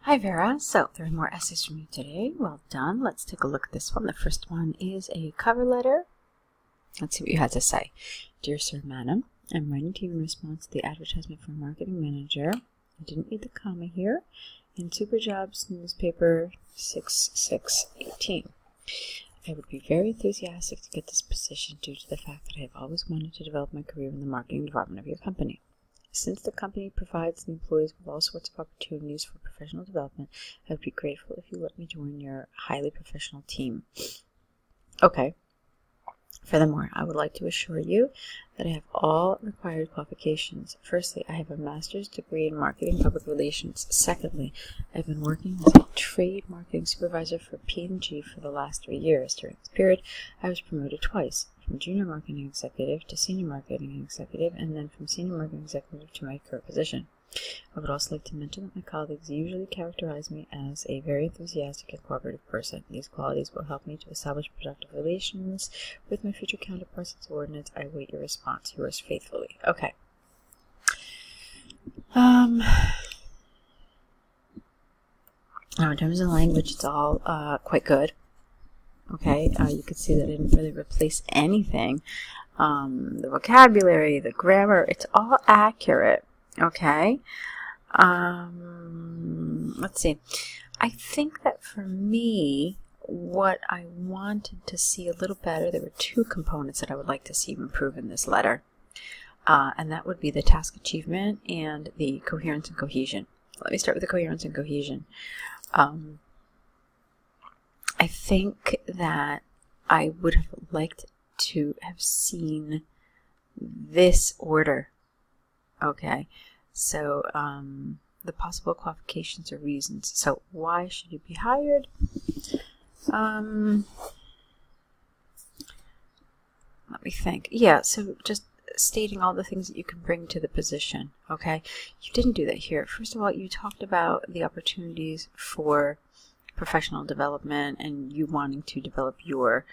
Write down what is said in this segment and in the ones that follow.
Hi Vera, so there are more essays from you today. Well done. Let's take a look at this one. The first one is a cover letter. Let's see what you had to say. Dear Sir, Madam, I'm writing to you in response to the advertisement for a marketing manager. I didn't read the comma here. In Superjobs newspaper 6618. I would be very enthusiastic to get this position due to the fact that I have always wanted to develop my career in the marketing department of your company. Since the company provides the employees with all sorts of opportunities for professional development, I would be grateful if you let me join your highly professional team. Okay. Furthermore, I would like to assure you that I have all required qualifications. Firstly, I have a master's degree in marketing and public relations. Secondly, I've been working as a trade marketing supervisor for P&G for the last 3 years. During this period, I was promoted twice, from junior marketing executive to senior marketing executive, and then from senior marketing executive to my current position. I would also like to mention that my colleagues usually characterize me as a very enthusiastic and cooperative person. These qualities will help me to establish productive relations with my future counterparts and subordinates. I await your response. Yours faithfully. Okay. Now in terms of language, it's all quite good. Okay, you can see that I didn't really replace anything. The vocabulary, the grammar, it's all accurate. Okay, let's see. I think that for me, what I wanted to see a little better, there were two components that I would like to see improve in this letter. And that would be the task achievement and the coherence and cohesion. Let me start with the coherence and cohesion. I think that I would have liked to have seen this order. Okay, so the possible qualifications or reasons. So why should you be hired? Let me think. Yeah, so just stating all the things that you can bring to the position. Okay, you didn't do that here. First of all, you talked about the opportunities for professional development and you wanting to develop your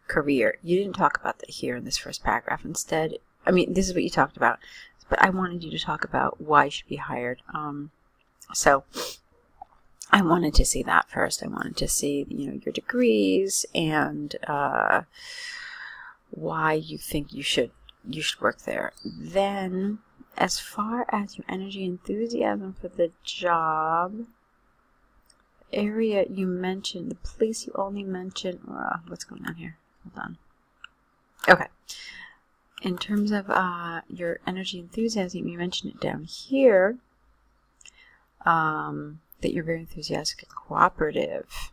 career. You didn't talk about that here in this first paragraph. Instead, I mean, this is what you talked about, but I wanted you to talk about why you should be hired. So I wanted to see that first. I wanted to see, your degrees and why you think you should work there. Then, as far as your energy, enthusiasm for the job area, you mentioned the place. You only mentioned what's going on here. Hold on. Okay. In terms of your energy enthusiasm, you mentioned it down here, that you're very enthusiastic and cooperative.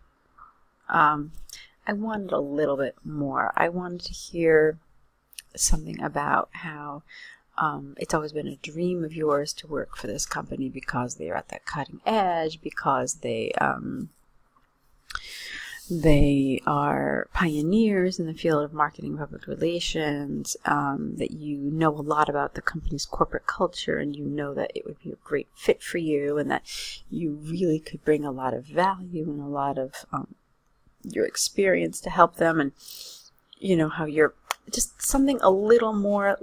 I wanted a little bit more. I wanted to hear something about how it's always been a dream of yours to work for this company because they are at that cutting edge, because they are pioneers in the field of marketing and public relations, that you know a lot about the company's corporate culture, and you know that it would be a great fit for you, and that you really could bring a lot of value and a lot of your experience to help them, and how you're just something a little more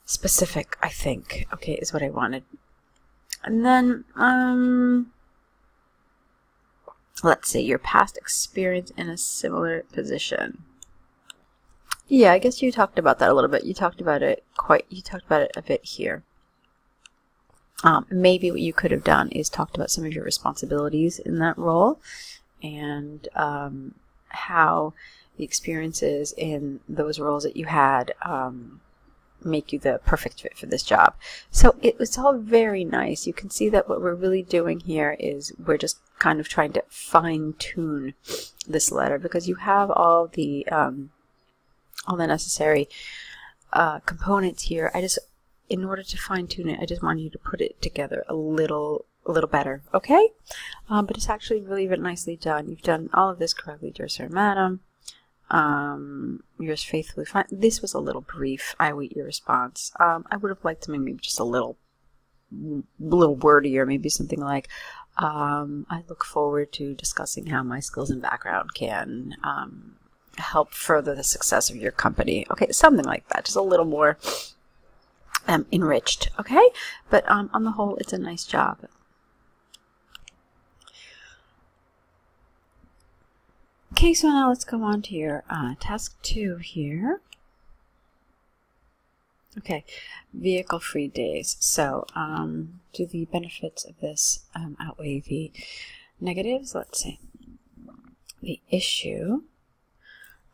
specific, I think, okay, is what I wanted. And then let's see, your past experience in a similar position. Yeah, I guess you talked about that a little bit. You talked about it a bit here. Maybe what you could have done is talked about some of your responsibilities in that role, and how the experiences in those roles that you had make you the perfect fit for this job. So it's all very nice. You can see that what we're really doing here is we're just kind of trying to fine-tune this letter, because you have all the necessary components here. In order to fine-tune it, I just wanted you to put it together a little better, okay? But it's actually really, really nicely done. You've done all of this correctly, dear Sir, Madam. Yours faithfully. Fine. This was a little brief. I await your response. I would have liked to maybe just a little wordier, maybe something like, I look forward to discussing how my skills and background can help further the success of your company. Okay, something like that. Just a little more enriched, okay? But on the whole, it's a nice job. Okay, so now let's go on to your task 2 here. Okay, vehicle-free days. So, do the benefits of this outweigh the negatives? Let's see. The issue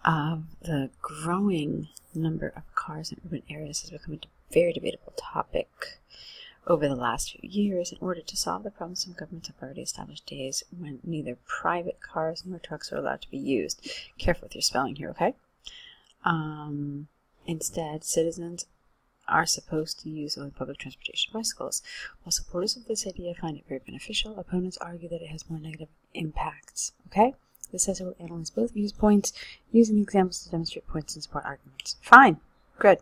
of the growing number of cars in urban areas has become a very debatable topic over the last few years. In order to solve the problem, some governments have already established days when neither private cars nor trucks are allowed to be used. Careful with your spelling here, okay? Instead, citizens are supposed to use only public transportation, bicycles. While supporters of this idea find it very beneficial, opponents argue that it has more negative impacts, okay? This says it will analyze both viewpoints, using examples to demonstrate points and support arguments. Fine. Good.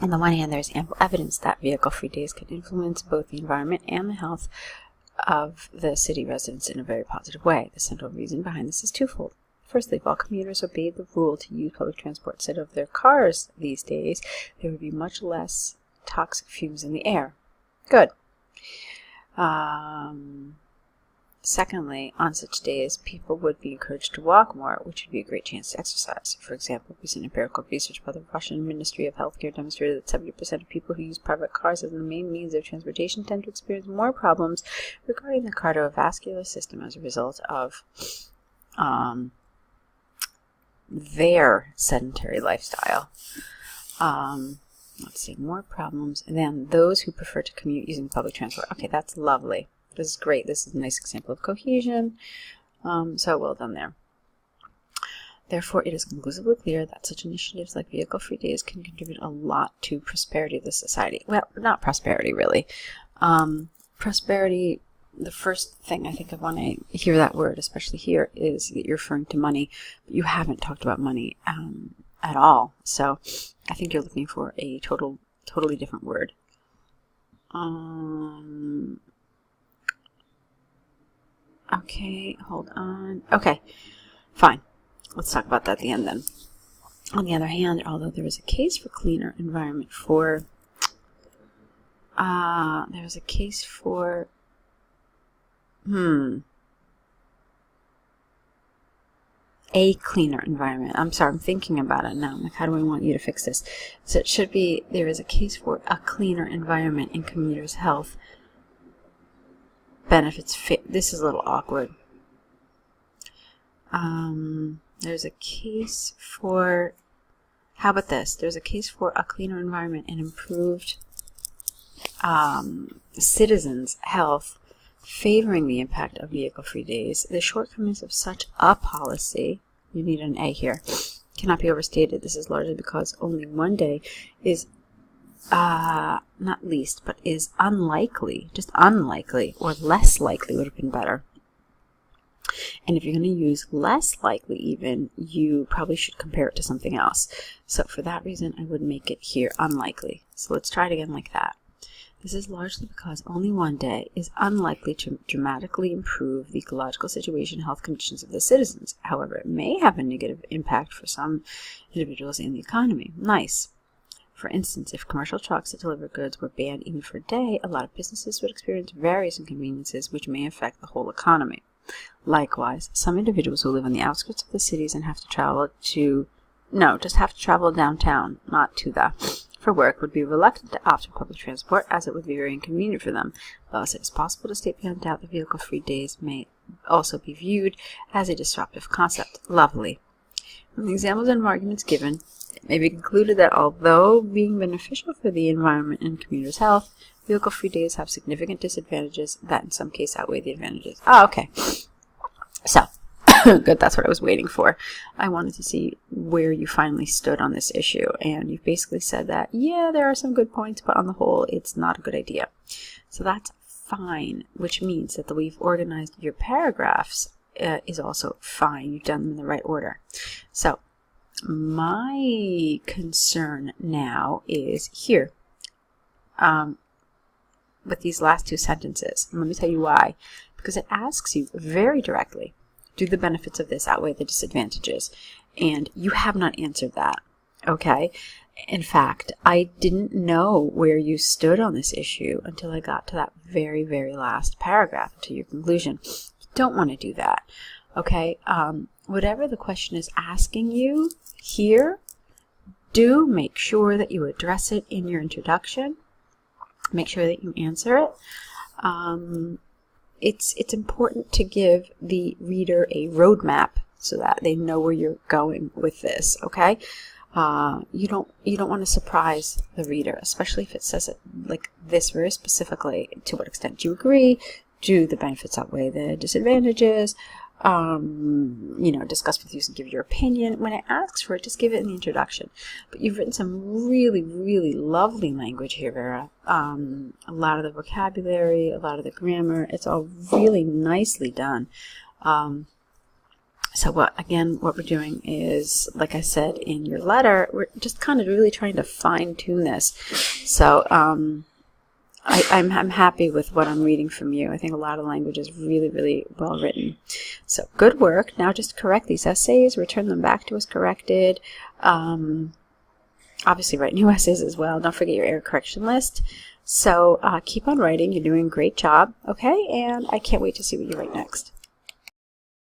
On the one hand, there is ample evidence that vehicle-free days can influence both the environment and the health of the city residents in a very positive way. The central reason behind this is twofold. Firstly, if all commuters obeyed the rule to use public transport instead of their cars these days, there would be much less toxic fumes in the air. Good. Secondly, on such days, people would be encouraged to walk more, which would be a great chance to exercise. For example, recent empirical research by the Russian Ministry of Healthcare demonstrated that 70% of people who use private cars as the main means of transportation tend to experience more problems regarding the cardiovascular system as a result of their sedentary lifestyle. Let's see, more problems than those who prefer to commute using public transport. Okay, that's lovely. This is great. This is a nice example of cohesion. So well done there. Therefore, it is conclusively clear that such initiatives like vehicle-free days can contribute a lot to prosperity of the society. Well, not prosperity, really. Prosperity, the first thing I think of when I hear that word, especially here, is that you're referring to money. But you haven't talked about money at all. So I think you're looking for a totally different word. Okay, hold on. Okay, fine. Let's talk about that at the end then. On the other hand, although there is a case for cleaner environment for, there was a case for, a cleaner environment. I'm sorry, I'm thinking about it now. I'm like, how do I want you to fix this? So it should be, there is a case for a cleaner environment in commuters' health benefits. This is a little awkward. There's a case for, how about this? There's a case for a cleaner environment and improved citizens' health, favoring the impact of vehicle-free days. The shortcomings of such a policy, you need an A here, cannot be overstated. This is largely because only one day is not least, but is unlikely, just unlikely, or less likely would have been better. And if you're going to use less likely even, you probably should compare it to something else. So for that reason, I would make it here unlikely. So let's try it again like that. This is largely because only one day is unlikely to dramatically improve the ecological situation and health conditions of the citizens. However, it may have a negative impact for some individuals in the economy. Nice. For instance, if commercial trucks that deliver goods were banned even for a day, a lot of businesses would experience various inconveniences which may affect the whole economy. Likewise, some individuals who live on the outskirts of the cities and have to travel downtown, not to the, for work, would be reluctant to opt for public transport as it would be very inconvenient for them. Thus, it is possible to state beyond doubt that vehicle-free days may also be viewed as a disruptive concept. Lovely. From the examples and arguments given, it may be concluded that although being beneficial for the environment and commuters' health, vehicle-free days have significant disadvantages that in some cases outweigh the advantages. Oh, okay. So, good, that's what I was waiting for. I wanted to see where you finally stood on this issue, and you've basically said that, yeah, there are some good points, but on the whole, it's not a good idea. So that's fine, which means that the way you've organized your paragraphs is also fine. You've done them in the right order. So, my concern now is here with these last two sentences. And let me tell you why. Because it asks you very directly, do the benefits of this outweigh the disadvantages? And you have not answered that, okay? In fact, I didn't know where you stood on this issue until I got to that very, very last paragraph, to your conclusion. You don't want to do that, okay? Whatever the question is asking you here, do make sure that you address it in your introduction. Make sure that you answer it. It's important to give the reader a roadmap so that they know where you're going with this, okay? You don't want to surprise the reader, especially if it says it like this very specifically. To what extent do you agree? Do the benefits outweigh the disadvantages? Discuss with you and give your opinion. When it asks for it, just give it in the introduction. But you've written some really, really lovely language here, Vera. A lot of the vocabulary, a lot of the grammar, it's all really nicely done. So what we're doing is, like I said in your letter, we're just kind of really trying to fine-tune this. So I'm happy with what I'm reading from you. I think a lot of language is really, really well written. So good work. Now just correct these essays, return them back to us corrected. Obviously write new essays as well. Don't forget your error correction list. So keep on writing. You're doing a great job. Okay, and I can't wait to see what you write next.